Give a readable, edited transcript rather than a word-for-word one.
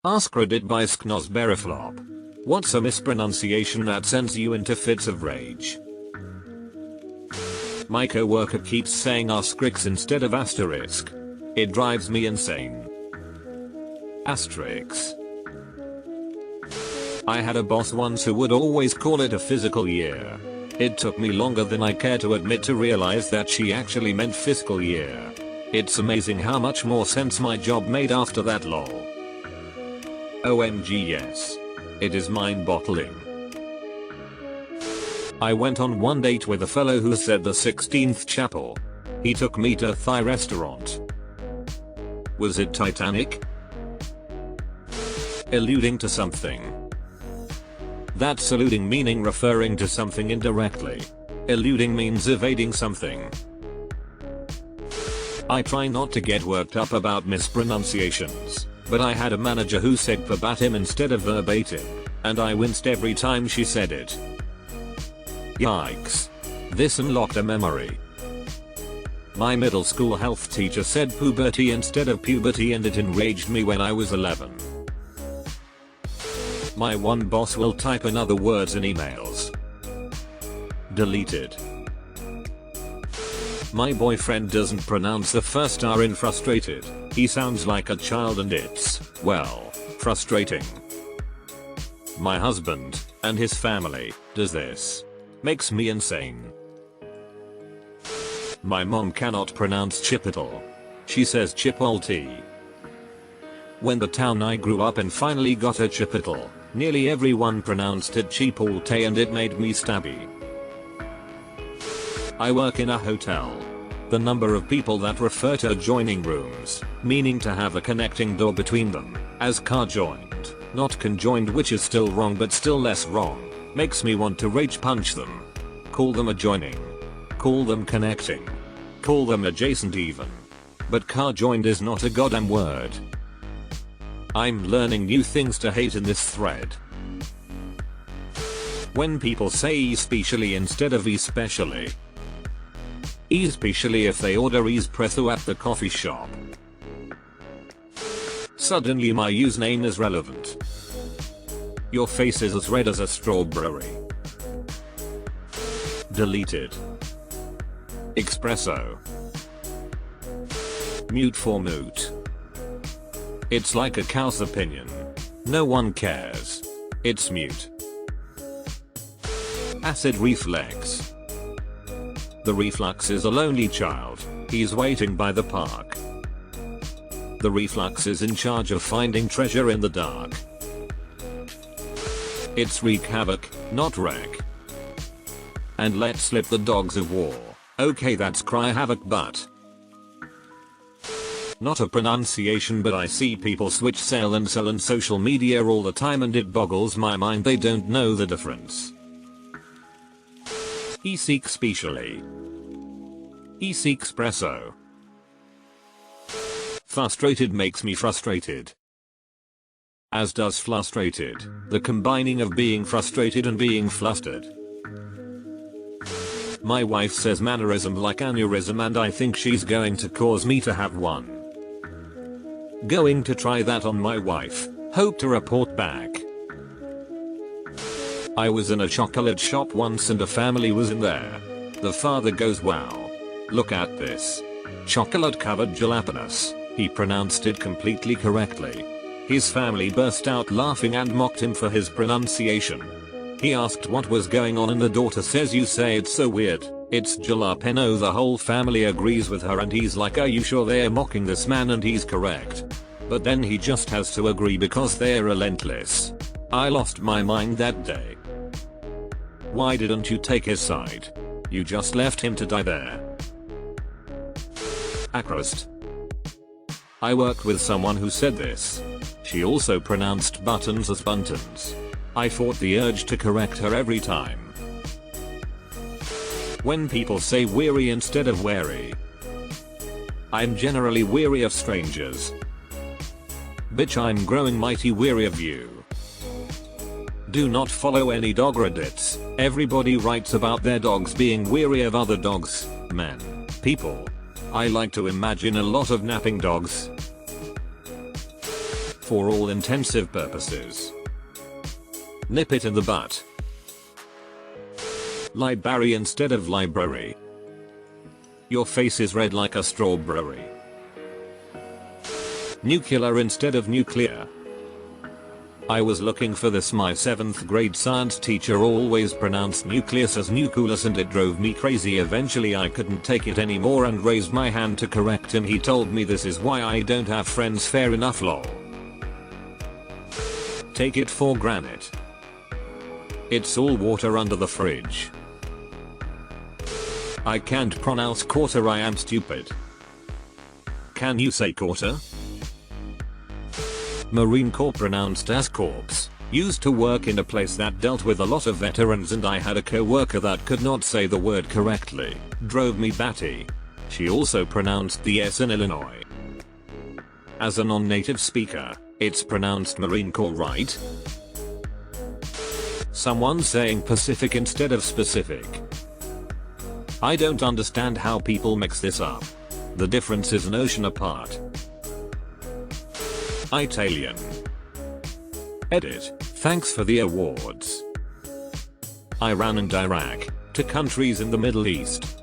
AskReddit by Sknosberiflop. What's a mispronunciation that sends you into fits of rage? My coworker keeps saying asterisk instead of asterisk. It drives me insane. Asterisk. I had a boss once who would always call it a physical year. It took me longer than I care to admit to realize that she actually meant fiscal year. It's amazing how much more sense my job made after that lol. OMG yes. It is mind-boggling. I went on one date with a fellow who said the 16th chapel. He took me to a Thai restaurant. Was it Titanic? Alluding to something. That's alluding meaning referring to something indirectly. Eluding means evading something. I try not to get worked up about mispronunciations, but I had a manager who said verbatim instead of verbatim, and I winced every time she said it. Yikes. This unlocked a memory. My middle school health teacher said puberty instead of puberty and it enraged me when I was 11. My one boss will type in other words in emails. Deleted. My boyfriend doesn't pronounce the first R in frustrated. He sounds like a child and it's, well, frustrating. My husband, and his family, does this. Makes me insane. My mom cannot pronounce Chipotle. She says Chipotle. When the town I grew up in finally got a Chipotle, nearly everyone pronounced it Chipotle and it made me stabby. I work in a hotel. The number of people that refer to adjoining rooms, meaning to have a connecting door between them, as car-joined, not conjoined, which is still wrong but still less wrong, makes me want to rage punch them. Call them adjoining. Call them connecting. Call them adjacent even. But car-joined is not a goddamn word. I'm learning new things to hate in this thread. When people say especially instead of especially. Especially if they order espresso at the coffee shop. Suddenly my username is relevant. Your face is as red as a strawberry. Deleted. Espresso. Mute for moot. It's like a cow's opinion. No one cares. It's mute. Acid reflex. The reflux is a lonely child. He's waiting by the park. The reflux is in charge of finding treasure in the dark. It's wreak havoc, not wreck. And let slip the dogs of war. Okay, that's cry havoc, but not a pronunciation, but I see people switch sell and sell on social media all the time and it boggles my mind they don't know the difference. He seeks specially. He seeks espresso. Frustrated makes me frustrated. As does flustrated, the combining of being frustrated and being flustered. My wife says mannerism like aneurysm and I think she's going to cause me to have one. Going to try that on my wife, hope to report back. I was in a chocolate shop once and a family was in there. The father goes, wow. Look at this. Chocolate covered jalapenos. He pronounced it completely correctly. His family burst out laughing and mocked him for his pronunciation. He asked what was going on and the daughter says, you say it's so weird, it's jalapeno. The whole family agrees with her and he's like, are you sure they're mocking this man? And he's correct. But then he just has to agree because they're relentless. I lost my mind that day. Why didn't you take his side? You just left him to die there. Acrost. I worked with someone who said this. She also pronounced buttons as buntons. I fought the urge to correct her every time. When people say weary instead of wary. I'm generally weary of strangers. Bitch, I'm growing mighty weary of you. Do not follow any dog reddits. Everybody writes about their dogs being weary of other dogs, men, people. I like to imagine a lot of napping dogs. for all intensive purposes. Nip it in the butt. Library instead of library. Your face is red like a strawberry. Nuclear instead of nuclear. I was looking for this. My 7th grade science teacher always pronounced nucleus as nucleus and it drove me crazy. Eventually I couldn't take it anymore and raised my hand to correct him. He told me this is why I don't have friends. Fair enough lol. Take it for granted. It's all water under the fridge. I can't pronounce quarter. I am stupid. Can you say quarter? Marine Corps pronounced as corpse. Used to work in a place that dealt with a lot of veterans and I had a co-worker that could not say the word correctly. Drove me batty. She also pronounced the S in Illinois. As a non-native speaker, it's pronounced Marine Corps, right? Someone saying Pacific instead of specific. I don't understand how people mix this up. The difference is an ocean apart. Italian. Edit. Thanks for the awards. Iran and Iraq, 2 countries in the Middle East.